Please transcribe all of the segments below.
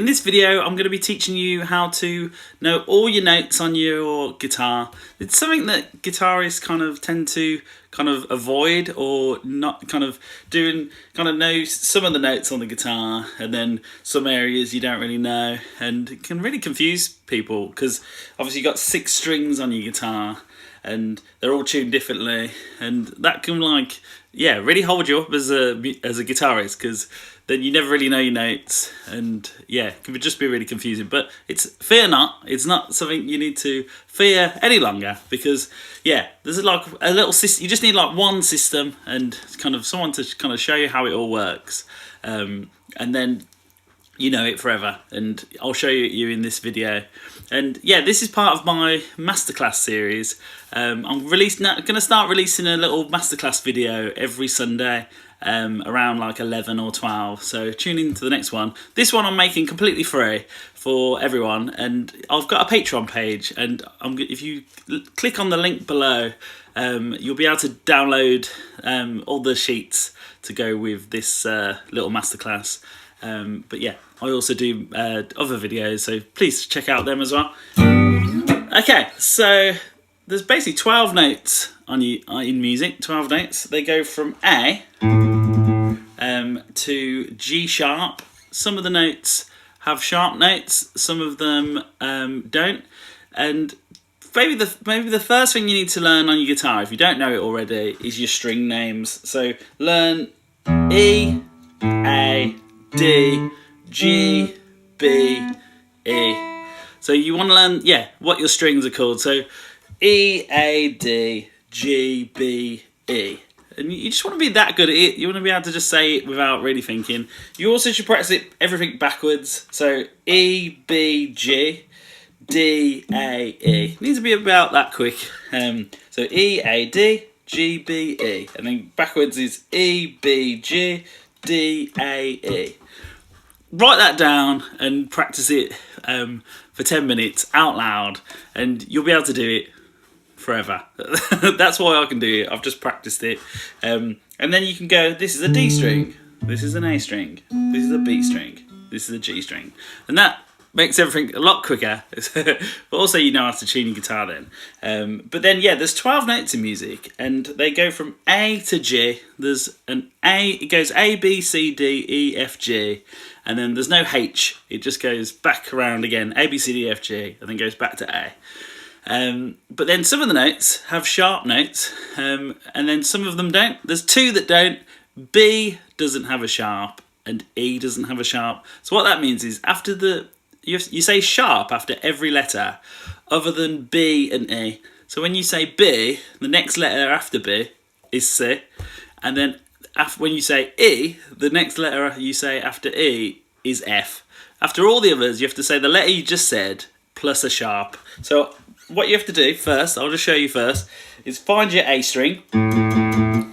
this video, I'm going to be teaching you how to know all your notes on your guitar. It's something that guitarists kind of tend to avoid, or not know some of the notes on the guitar, and then some areas you don't really know, and it can really confuse people because obviously you've got 6 strings on your guitar and they're all tuned differently, and that can really hold you up as a guitarist, because then you never really know your notes, and it can just be really confusing. But fear not, it's not something you need to fear any longer, because there's like a little system. You just need like one system and kind of someone to kind of show you how it all works, and then you know it forever. And I'll show you in this video. And this is part of my Masterclass series. I'm going to start releasing a little Masterclass video every Sunday, around like 11 or 12. So tune in to the next one. This one I'm making completely free for everyone, and I've got a Patreon page, and if you click on the link below, you'll be able to download all the sheets to go with this little Masterclass. I also do other videos, so please check out them as well. Okay, so there's basically 12 notes in music. 12 notes. They go from A to G sharp. Some of the notes have sharp notes, some of them don't. And maybe the first thing you need to learn on your guitar, if you don't know it already, is your string names. So learn E, A, D, G, B, E. So you want to learn, what your strings are called. So E, A, D, G, B, E. And you just want to be that good at it. You want to be able to just say it without really thinking. You also should practice everything backwards. So E, B, G, D, A, E. It needs to be about that quick. So E, A, D, G, B, E. And then backwards is E, B, G, D, A, E. Write that down and practice it for 10 minutes out loud, and you'll be able to do it forever. That's why I can do it. I've just practiced it. And then you can go, this is a D string, this is an A string, this is a B string, this is a G string. And that makes everything a lot quicker. But also you know how to tune your guitar then. But then there's 12 notes in music, and they go from A to G. There's an A, it goes A, B, C, D, E, F, G. And then there's no H. It just goes back around again. A, B, C, D, F, G. And then goes back to A. But then some of the notes have sharp notes, and then some of them don't. There's 2 that don't. B doesn't have a sharp, and E doesn't have a sharp. So what that means is you say sharp after every letter other than B and E. So when you say B, the next letter after B is C. And then when you say E, the next letter you say after E is F. After all the others, you have to say the letter you just said plus a sharp. So what you have to do first, I'll just show you first, is find your A string,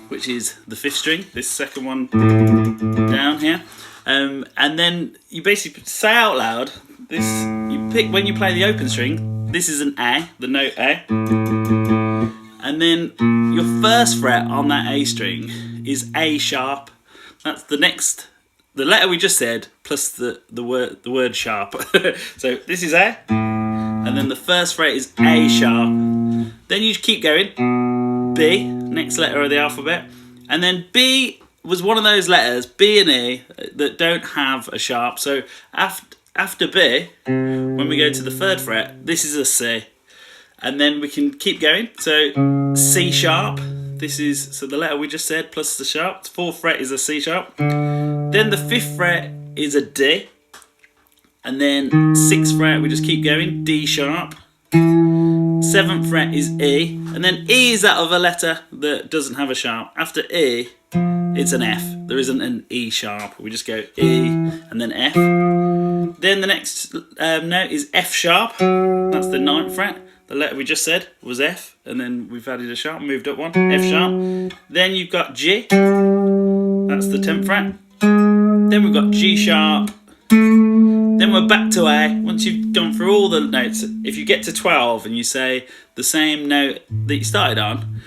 which is the 5th string, this second one down here. And then you basically say out loud, you pick when you play the open string, this is an A, the note A. And then your first fret on that A string is A sharp. That's the letter we just said plus the word sharp. So this is A, and then the first fret is A sharp. Then you keep going, B, next letter of the alphabet, and then B was one of those letters, B and E, that don't have a sharp. So after B, when we go to the 3rd fret, this is a C. And then we can keep going. So C sharp, so the letter we just said plus the sharp. 4th fret is a C sharp. Then the 5th fret is a D. And then 6th fret, we just keep going, D sharp. 7th fret is E. And then E is that other letter that doesn't have a sharp. After E, it's an F. There isn't an E sharp. We just go E and then F. Then the next note is F sharp. That's the 9th fret. The letter we just said was F, and then we've added a sharp, moved up one, F sharp. Then you've got G, that's the 10th fret. Then we've got G sharp. Then we're back to A. Once you've gone through all the notes, if you get to 12 and you say the same note that you started on,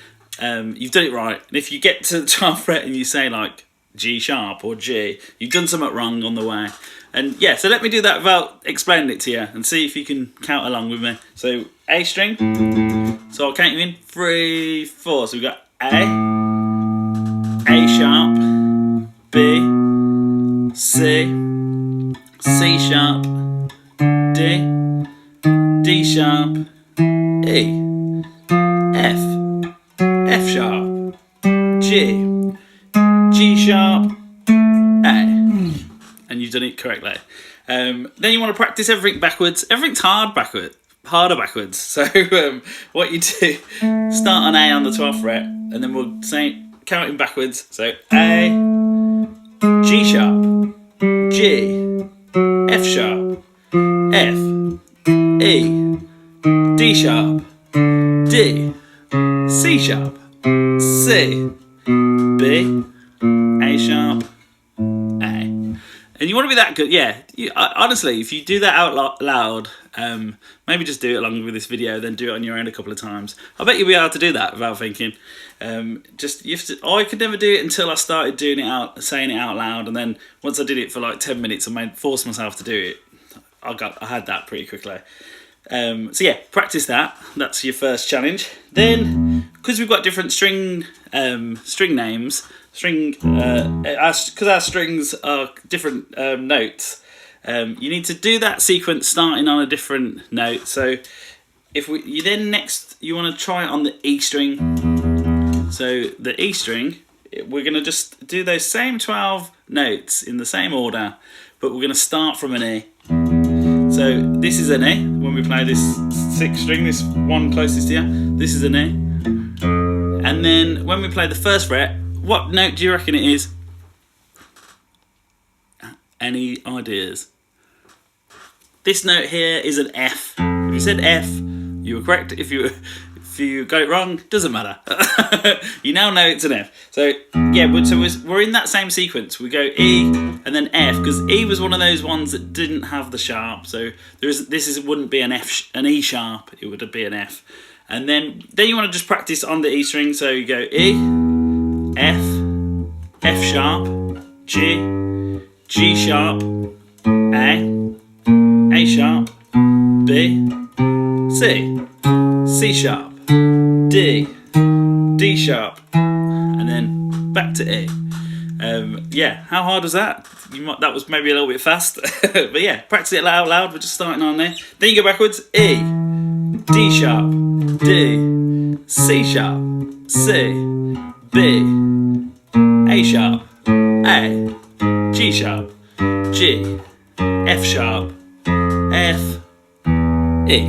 you've done it right. And if you get to the 12th fret and you say like G sharp or G. You've done something wrong on the way. And yeah, so let me do that without explaining it to you and see if you can count along with me. So A string, so I'll count you in 3, 4. So we've got A sharp, B, C, C sharp, D, D sharp, E, F, F sharp, G, G sharp, A. And you've done it correctly. Then you want to practice everything backwards. Everything's harder backwards. So what you do, start on A on the 12th fret, and then we'll say counting backwards. So A, G sharp, G, F sharp, F, E, D sharp, D, C sharp, C, B, A sharp, A. And you want to be that good, yeah. Honestly, if you do that out loud, maybe just do it along with this video, then do it on your own a couple of times. I bet you'll be able to do that without thinking. You have to. I could never do it until I started doing it saying it out loud, and then once I did it for like 10 minutes, I forced myself to do it. I had that pretty quickly. So yeah, practice that. That's your first challenge. Then, because we've got different string names. Because our strings are different notes, you need to do that sequence starting on a different note. So you want to try it on the E string. So the E string, we're going to just do those same 12 notes in the same order, but we're going to start from an E. So this is an E when we play this 6th string, this one closest to you. This is an E. And then when we play the 1st fret, what note do you reckon it is? Any ideas? This note here is an F. If you said F, you were correct. If you got it wrong, doesn't matter. You now know it's an F. So yeah, we're in that same sequence. We go E and then F, because E was one of those ones that didn't have the sharp. So this wouldn't be an E sharp. It would be an F. And then you want to just practice on the E string. So you go E, F, F sharp, G, G sharp, A sharp, B, C, C sharp, D, D sharp, and then back to E. Yeah, how hard was that? That was maybe a little bit fast, but yeah, practice it out loud. We're just starting on there. Then you go backwards. E, D sharp, D, C sharp, C, B, A sharp, A, G sharp, G, F sharp, F, E.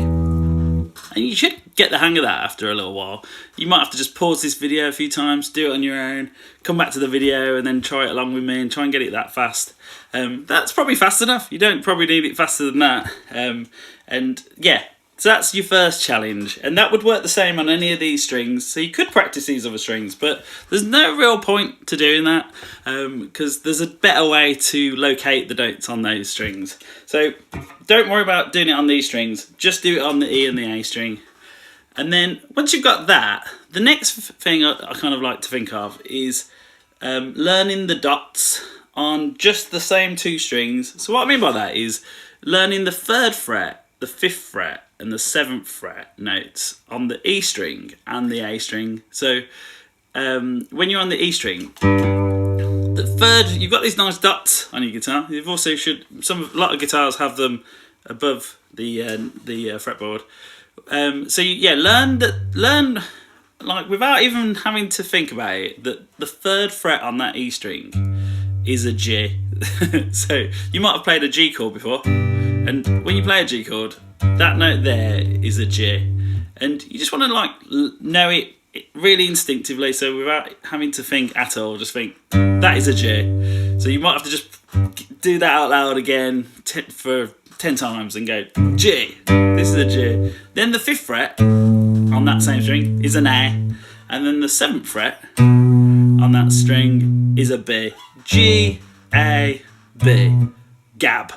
And you should get the hang of that after a little while. You might have to just pause this video a few times, do it on your own, come back to the video and then try it along with me and try and get it that fast. That's probably fast enough. You don't probably need it faster than that. And yeah, so that's your first challenge, and that would work the same on any of these strings. So you could practice these other strings, but there's no real point to doing that because there's a better way to locate the notes on those strings. So don't worry about doing it on these strings, just do it on the E and the A string. And then once you've got that, the next thing I kind of like to think of is learning the dots on just the same 2 strings. So what I mean by that is learning the 3rd fret, the 5th fret, and the 7th fret notes on the E string and the A string. So when you're on the E string, the 3rd, you've got these nice dots on your guitar. You've also a lot of guitars have them above the fretboard. So yeah, learn like without even having to think about it, that the 3rd fret on that E string is a G. So you might have played a G chord before, and when you play a G chord, that note there is a G, and you just want to like know it really instinctively, so without having to think at all, just think that is a G. So you might have to just do that out loud again for 10 times and go G, this is a G. Then the 5th fret on that same string is an A, and then the 7th fret on that string is a B. G, A, B, gab.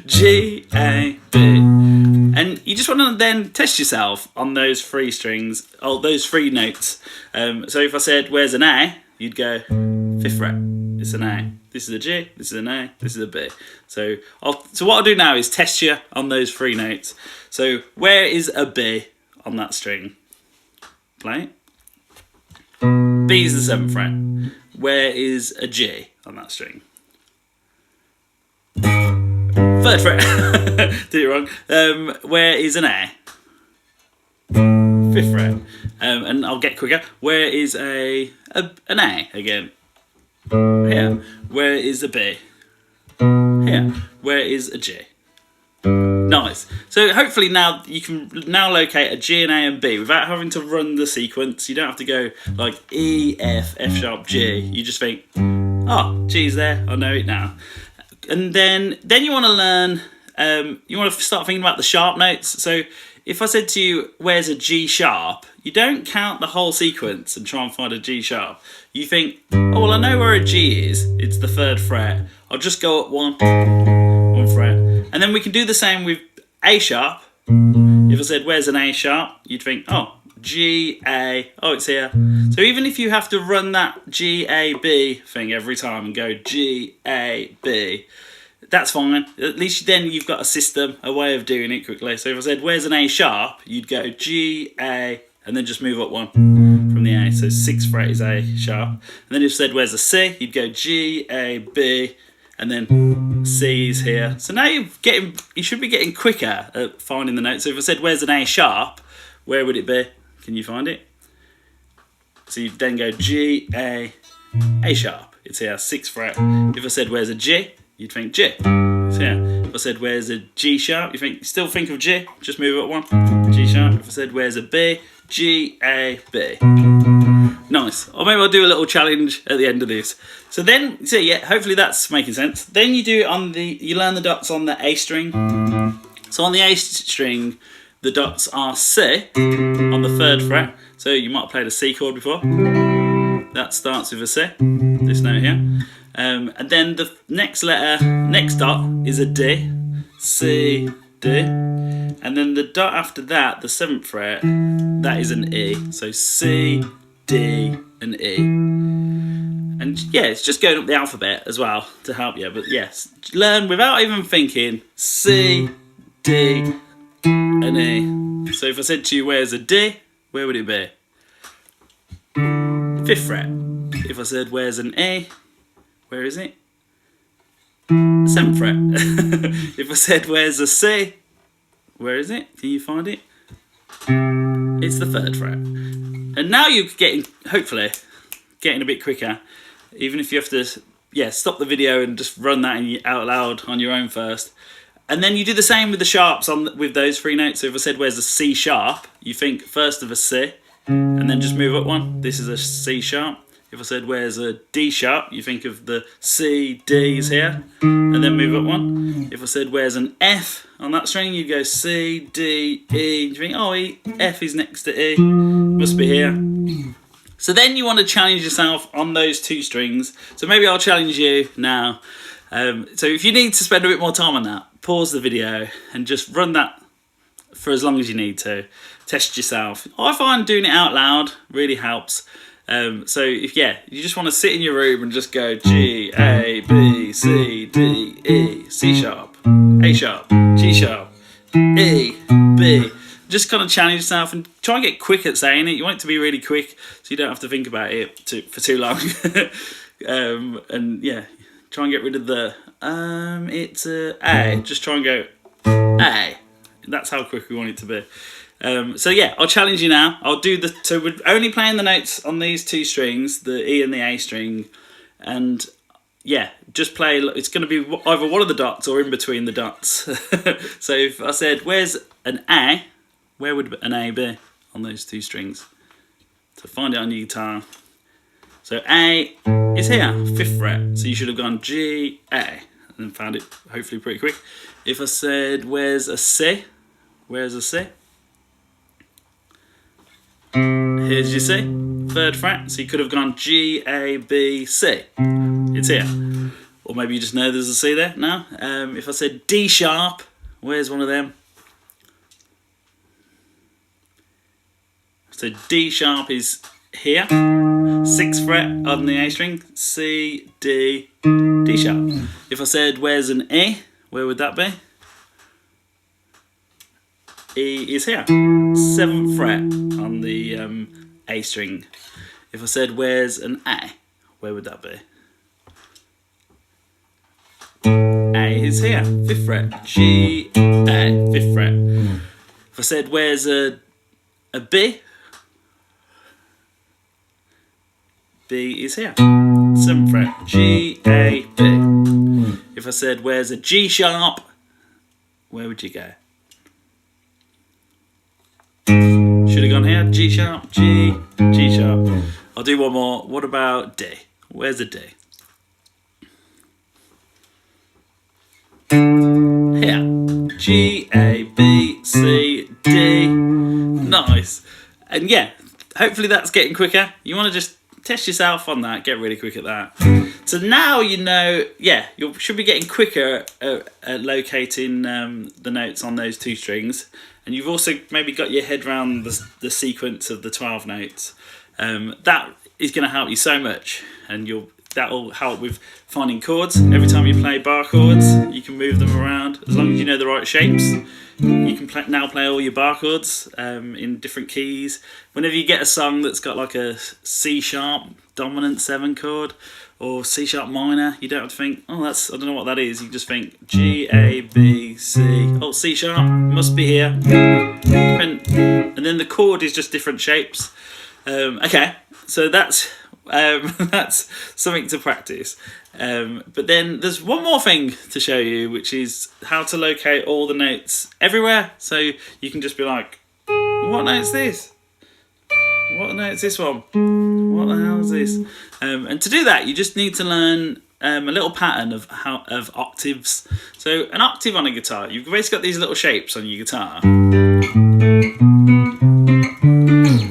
G, A, B. And you just want to then test yourself on those 3 strings, those 3 notes. So if I said, where's an A? You'd go 5th fret. it's an A. This is a G, this is an A, this is a B. So what I'll do now is test you on those 3 notes. So where is a B on that string? Play it. B is the 7th fret. Where is a G on that string? 3rd fret. Did it wrong. Where is an A? 5th fret. And I'll get quicker. Where is an A again? Here. Where is a B? Here. Where is a G? Nice. So hopefully now you can locate a G and A and B without having to run the sequence. You don't have to go like E, F, F sharp, G. You just think, oh, G's there. I know it now. And then you want to learn. You want to start thinking about the sharp notes. So if I said to you, where's a G sharp? You don't count the whole sequence and try and find a G sharp. You think, oh, well, I know where a G is. It's the 3rd fret. I'll just go up one fret. And then we can do the same with A sharp. If I said, where's an A sharp? You'd think, oh, G, A. Oh, it's here. So even if you have to run that G, A, B thing every time and go G, A, B, that's fine. At least then you've got a system, a way of doing it quickly. So if I said, where's an A sharp? You'd go G, A, and then just move up one from the A. So 6th fret is A sharp. And then if I said, where's a C? You'd go G, A, B, and then C is here. So now you should be getting quicker at finding the notes. So if I said, where's an A sharp? Where would it be? Can you find it? So you then go G, A sharp. It's here, 6th fret. If I said, where's a G? You'd think G. It's here. If I said, where's a G sharp? You still think of G, just move up one. G sharp. If I said, where's a B? G, A, B. Nice. Or maybe I'll do a little challenge at the end of this. So yeah, hopefully that's making sense. Then you learn the dots on the A string. So on the A string, the dots are C on the 3rd fret. So you might have played a C chord before. That starts with a C, this note here. And then the next dot is a D, C, D. And then the dot after that, the 7th fret, that is an E. So C, D, and E. And yeah, it's just going up the alphabet as well to help you. But yes, learn without even thinking C, D, and E. So if I said to you, where's a D? Where would it be? 5th fret. If I said, where's an E? Where is it? 7th fret. If I said, where's a C? Where is it? Can you find it? It's the 3rd fret. And now you're hopefully getting a bit quicker. Even if you have to, stop the video and just run that out loud on your own first. And then you do the same with the sharps with those 3 notes. So if I said, where's a C sharp? You think first of a C, and then just move up one. This is a C sharp. If I said, where's a D sharp? You think of the C, D is here, and then move up one. If I said, where's an F on that string? You go C, D, E. You think, oh, F is next to E. Must be here. So then you want to challenge yourself on those 2 strings. So maybe I'll challenge you now. So if you need to spend a bit more time on that, pause the video and just run that for as long as you need to. Test yourself. I find doing it out loud really helps. So if you just want to sit in your room and just go G, A, B, C, D, E, C sharp, A sharp, G sharp, E, B. Just kind of challenge yourself and try and get quick at saying it. You want it to be really quick so you don't have to think about it for too long. And yeah, try and get rid of the it's A. Just try and go A. That's how quick we want it to be. So yeah, I'll challenge you now. So we're only playing the notes on these 2 strings, the E and the A string, and yeah, just play. It's going to be either one of the dots or in between the dots. So if I said, where's an A? Where would an A be on those 2 strings? So find it on your guitar. So A is here, 5th fret. So you should have gone G, A, and then found it hopefully pretty quick. If I said, where's a C? Where's a C? Here's your C, 3rd fret. So you could have gone G, A, B, C. It's here. Or maybe you just know there's a C there now. If I said D sharp, where's one of them? So D sharp is here. 6th fret on the A string, C, D, D sharp. If I said, where's an E, where would that be? E is here, 7th fret on the A string. If I said, where's an A, where would that be? A is here, 5th fret, G, A, 5th fret. If I said, where's a B, B is here, 7th fret, G, A, B. If I said, where's a G sharp, where would you go? Should have gone here, G sharp, G, G sharp. I'll do one more. What about D? Where's a D? Here, G, A, B, C, D. Nice. And yeah, hopefully that's getting quicker. You want to just test yourself on that, get really quick at that. So now you know, yeah, you should be getting quicker at locating the notes on those 2 strings. And you've also maybe got your head around the sequence of the 12 notes. That is going to help you so much, and that'll help with finding chords. Every time you play bar chords, you can move them around. As long as you know the right shapes, you can now play all your bar chords in different keys. Whenever you get a song that's got like a C sharp dominant 7 chord, or C sharp minor, you don't have to think, oh, I don't know what that is. You just think G, A, B, C. Oh, C sharp must be here. And then the chord is just different shapes. Okay, so that's something to practice. But then there's one more thing to show you, which is how to locate all the notes everywhere. So you can just be like, what note's this? What note's this one? What the hell is this? And to do that, you just need to learn a little pattern of octaves. So an octave on a guitar, you've basically got these little shapes on your guitar,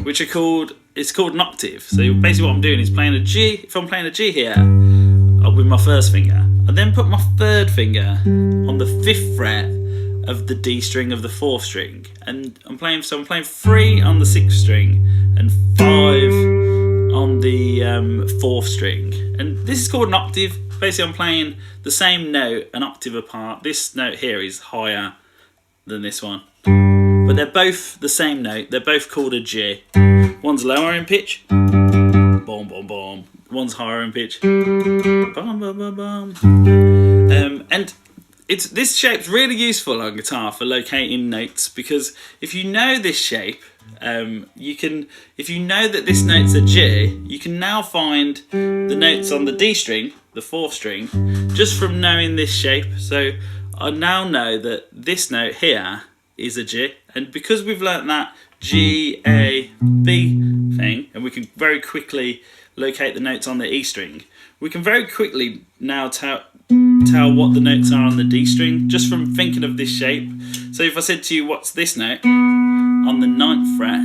which are called an octave. So basically what I'm doing is playing a G. If I'm playing a G here with my first finger, I then put my 3rd finger on the 5th fret of the D string of the 4th string, and I'm playing 3 on the 6th string and 5 on the 4th string, and this is called an octave. Basically I'm playing the same note an octave apart. This note here is higher than this one, but they're both the same note. They're both called a G. One's lower in pitch, boom boom boom. One's higher in pitch, boom boom boom boom. And this shape's really useful on guitar for locating notes, because if you know this shape, if you know that this note's a G, you can now find the notes on the D string, the 4th string, just from knowing this shape. So I now know that this note here is a G, and because we've learnt that G, A, B thing, and we can very quickly locate the notes on the E string, we can very quickly now tell what the notes are on the D string just from thinking of this shape. So if I said to you, what's this note on the 9th fret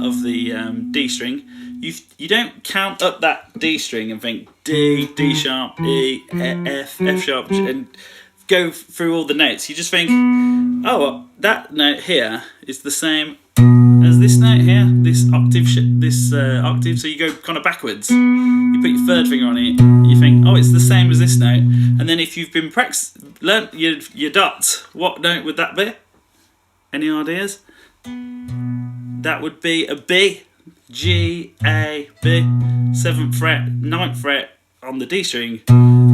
of the D string, you don't count up that D string and think D, D sharp, E, F, F sharp, and go through all the notes. You just think, oh, that note here is the same as this note here, this octave. So you go kind of backwards. You put your 3rd finger on it. You think, oh, it's the same as this note. And then if you've been learnt your dots, what note would that be? Any ideas? That would be a B. G, A, B. 7th fret, 9th fret on the D string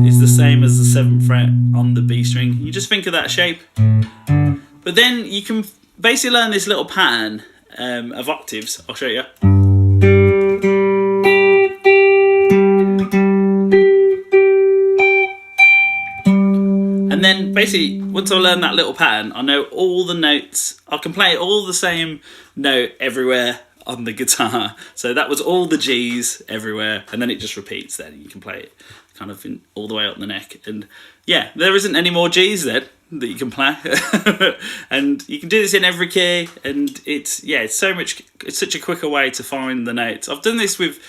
is the same as the 7th fret on the B string. You just think of that shape. But then you can basically learn this little pattern of octaves. I'll show you. And then basically, once I learn that little pattern, I know all the notes. I can play all the same note everywhere on the guitar. So that was all the G's everywhere, and then it just repeats. Then you can play it kind of all the way up the neck. And yeah, there isn't any more G's then that you can play. And you can do this in every key, and it's such a quicker way to find the notes. I've done this with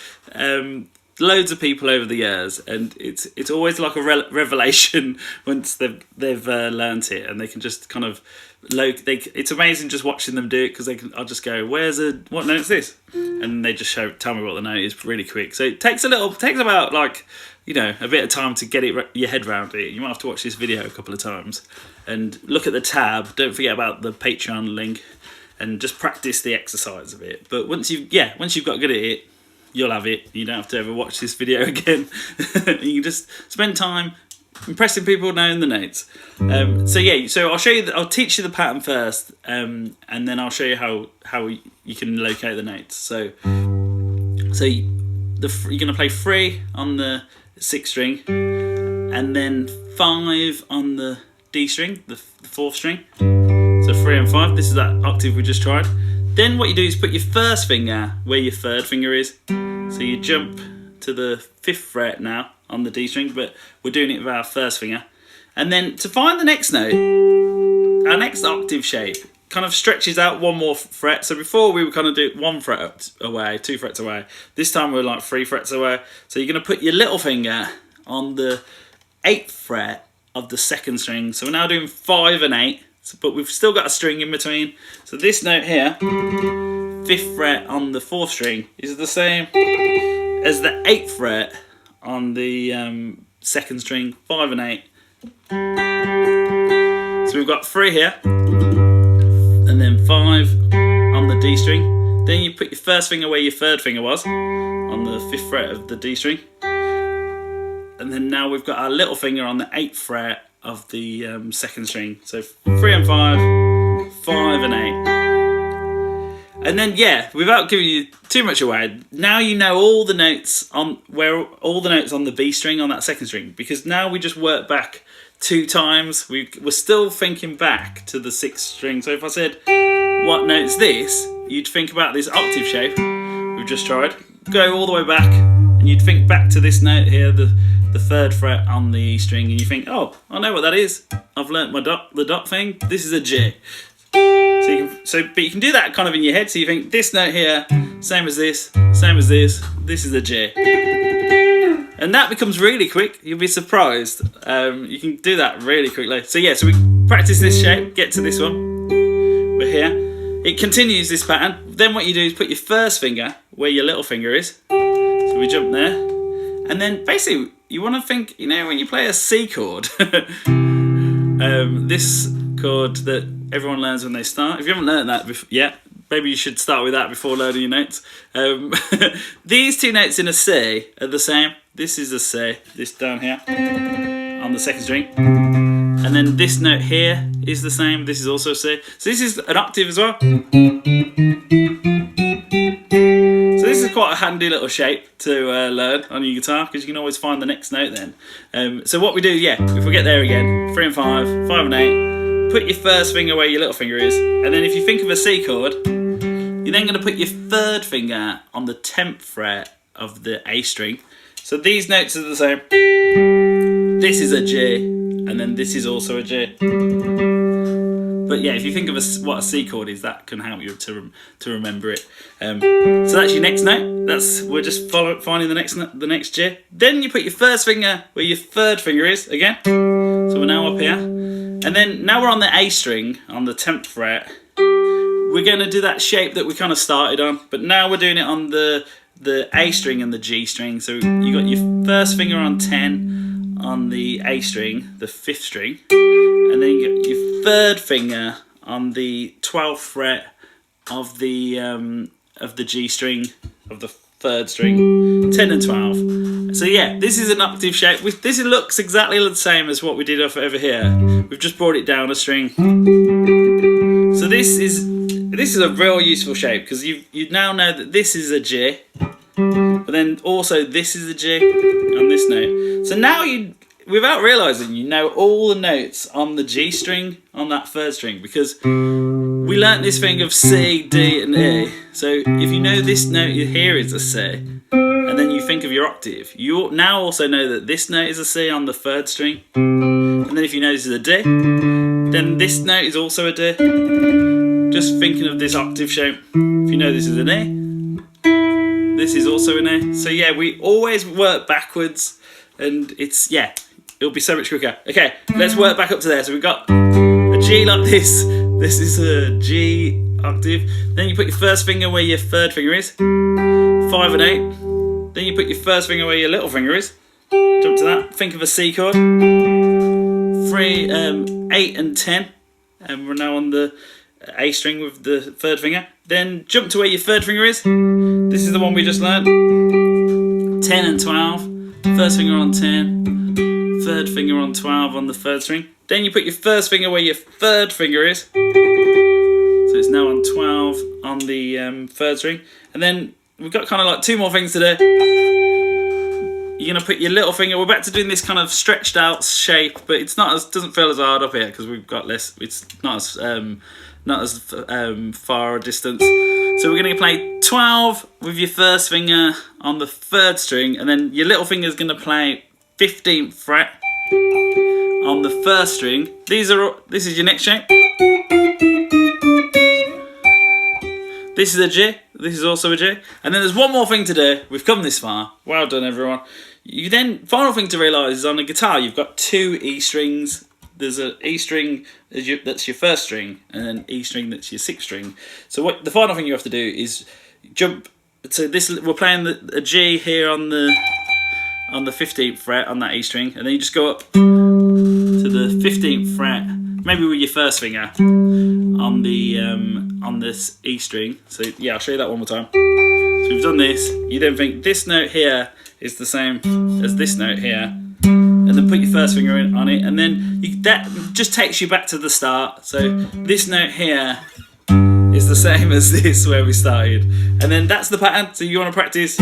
loads of people over the years, and it's always like a revelation once they've learnt it, and they can just kind of it's amazing just watching them do it, because I'll just go, what note's this, and they just tell me what the note is really quick. So it takes about like, you know, a bit of time to get your head around it. You might have to watch this video a couple of times and look at the tab. Don't forget about the Patreon link, and just practice the exercise of it. But once you've got good at it, you'll have it. You don't have to ever watch this video again. You can just spend time impressing people knowing the notes. So I'll teach you the pattern first, and then I'll show you how you can locate the notes. So you're going to play 3 on the 6th string, and then 5 on the D string, the 4th string. So 3 and 5. This is that octave we just tried. Then what you do is put your first finger where your 3rd finger is. So you jump to the 5th fret now on the D string, but we're doing it with our 1st finger. And then to find the next note, our next octave shape kind of stretches out 1 more fret. So before we would kind of do 1 fret away, 2 frets away. This time we're like 3 frets away. So you're going to put your little finger on the 8th fret of the 2nd string. So we're now doing 5 and 8, but we've still got a string in between. So this note here, 5th fret on the 4th string, is the same as the 8th fret on the 2nd string, 5 and 8. So we've got 3 here, and then 5 on the D string. Then you put your 1st finger where your 3rd finger was, on the 5th fret of the D string. And then now we've got our little finger on the 8th fret of the 2nd string. So 3 and 5, 5 and 8. And then, without giving you too much away, now you know all the notes on the B string on that 2nd string, because now we just work back 2 times. We're still thinking back to the 6th string. So if I said, what note's this? You'd think about this octave shape we've just tried, go all the way back, and you'd think back to this note here, the 3rd fret on the E string, and you think, oh, I know what that is. I've learnt the dot thing. This is a G. But you can do that kind of in your head. So you think this note here, same as this, this is a G. And that becomes really quick. You'll be surprised. You can do that really quickly. So we practice this shape, get to this one. We're here. It continues this pattern. Then what you do is put your 1st finger where your little finger is. So we jump there. And then basically you want to think, you know, when you play a C chord, this chord that everyone learns when they start. If you haven't learned that yet, maybe you should start with that before learning your notes. These 2 notes in a C are the same. This is a C, this down here on the 2nd string. And then this note here is the same. This is also a C. So this is an octave as well. So this is quite a handy little shape to learn on your guitar, because you can always find the next note then. So what we do, if we get there again, 3 and 5, 5 and 8, put your 1st finger where your little finger is, and then if you think of a C chord, you're then going to put your 3rd finger on the 10th fret of the A string. So these notes are the same. This is a G, and then this is also a G. But if you think of what a C chord is, that can help you to remember it. So that's your next note. We're just finding the next G. Then you put your 1st finger where your 3rd finger is again. So we're now up here. And then now we're on the A string on the 10th fret. We're going to do that shape that we kind of started on, but now we're doing it on the A string and the G string. So you got your 1st finger on 10 on the A string, the 5th string, and then you got your 3rd finger on the 12th fret of the G string of the 3rd string, 10 and 12. So this is an octave shape. This looks exactly the same as what we did over here. We've just brought it down a string. So this is a real useful shape, because you now know that this is a G, but then also this is a G on this note. So now without realising, you know all the notes on the G string on that 3rd string, because we learnt this thing of C, D and E. So if you know this note here is a C, and then you think of your octave, you now also know that this note is a C on the 3rd string. And then if you know this is a D, then this note is also a D. Just thinking of this octave shape. If you know this is an E, this is also an A. So yeah, we always work backwards, and it's, yeah, it'll be so much quicker. Okay, let's work back up to there. So we've got a G like this. This is a G octave. Then you put your first finger where your third finger is. 5 and 8. Then you put your first finger where your little finger is. Jump to that. Think of a C chord. 8 and 10. And we're now on the A string with the third finger. Then jump to where your third finger is. This is the one we just learned. 10 and 12. First finger on 10. Third finger on 12 on the third string. Then you put your first finger where your third finger is. So it's now on 12 on the third string. And then we've got kind of like 2 more things to do. You're going to put your little finger, we're back to doing this kind of stretched out shape, but it's not as, doesn't feel as hard up here because we've got less, it's not as far a distance. So we're going to play 12 with your first finger on the third string, and then your little finger is going to play 15th fret on the first string. This is your next shape. This is a G. This is also a G. And then there's one more thing to do. We've come this far. Well done, everyone. You then, final thing to realise is on a guitar, you've got 2 E strings. There's an E string that's your first string, and an E string that's your 6th string. So what the final thing you have to do is jump. So this, we're playing a G here on the 15th fret on that E string, and then you just go up to the 15th fret, maybe with your first finger on the on this E string. So yeah, I'll show you that one more time. So we've done this. You then think this note here is the same as this note here, and then put your first finger on it, and then that just takes you back to the start. So this note here is the same as this where we started, and then that's the pattern. So you want to practice.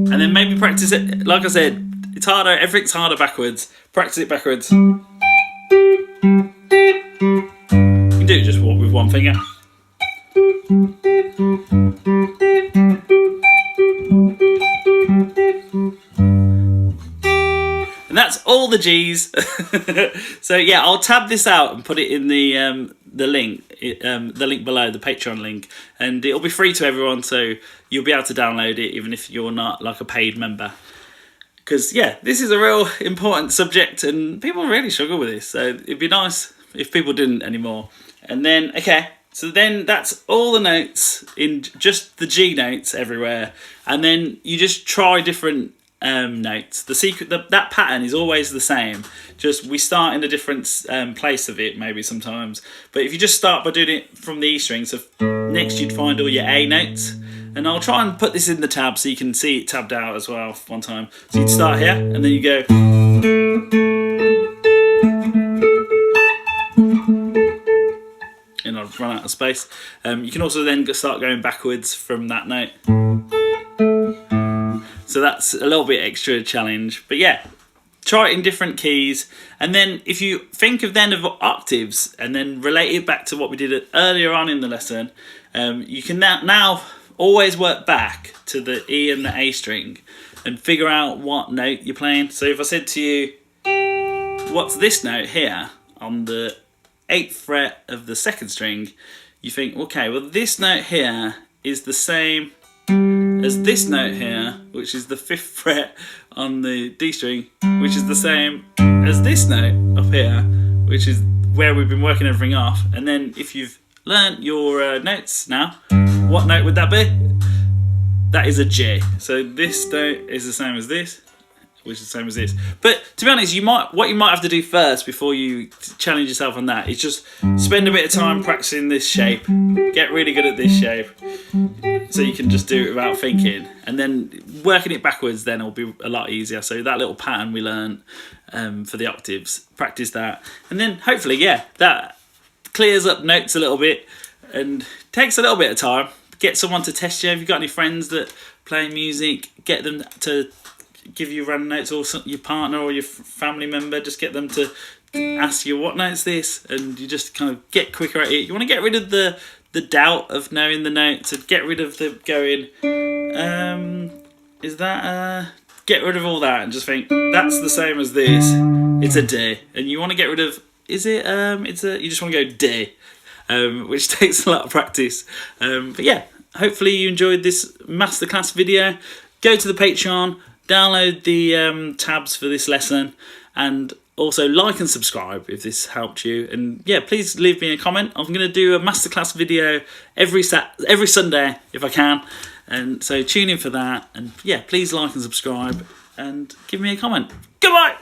And then maybe practice it, like I said, it's harder, everything's harder backwards. Practice it backwards. You can do it just with one finger. And that's all the G's. So yeah, I'll tab this out and put it in the link below, the Patreon link, and it'll be free to everyone, so you'll be able to download it even if you're not like a paid member. Because yeah, this is a real important subject and people really struggle with this, so it'd be nice if people didn't anymore. And then, okay, so then that's all the notes in just the G notes everywhere, and then you just try different notes. The secret, that pattern is always the same, just we start in a different place of it maybe sometimes, but if you just start by doing it from the E string, so next you'd find all your A notes, and I'll try and put this in the tab so you can see it tabbed out as well one time. So you'd start here and then you go, and I've run out of space. You can also then start going backwards from that note. So that's a little bit extra challenge. But yeah, try it in different keys. And then if you think of octaves and then relate it back to what we did earlier on in the lesson, you can now always work back to the E and the A string and figure out what note you're playing. So if I said to you, what's this note here on the 8th fret of the 2nd string, you think, okay, well this note here is the same as this note here, which is the 5th fret on the D string, which is the same as this note up here, which is where we've been working everything off. And then if you've learnt your notes now, what note would that be? That is a G. So this note is the same as this, which is the same as this. But to be honest, what you might have to do first before you challenge yourself on that is just spend a bit of time practicing this shape. Get really good at this shape, so you can just do it without thinking. And then working it backwards then will be a lot easier. So that little pattern we learned for the octaves, practice that. And then hopefully, yeah, that clears up notes a little bit and takes a little bit of time. Get someone to test you. If you've got any friends that play music, get them to give you random notes, or your partner or your family member, just get them to ask you what note's this, and you just kind of get quicker at it. You want to get rid of the doubt of knowing the notes, and get rid of the going, is that get rid of all that and just think that's the same as this, it's a D. And you want to get rid of is it? You just want to go D, which takes a lot of practice. But yeah, hopefully you enjoyed this masterclass video. Go to the Patreon, download the tabs for this lesson, and also like and subscribe if this helped you. And yeah, please leave me a comment. I'm going to do a masterclass video every Sunday if I can. And so tune in for that. And yeah, please like and subscribe and give me a comment. Goodbye!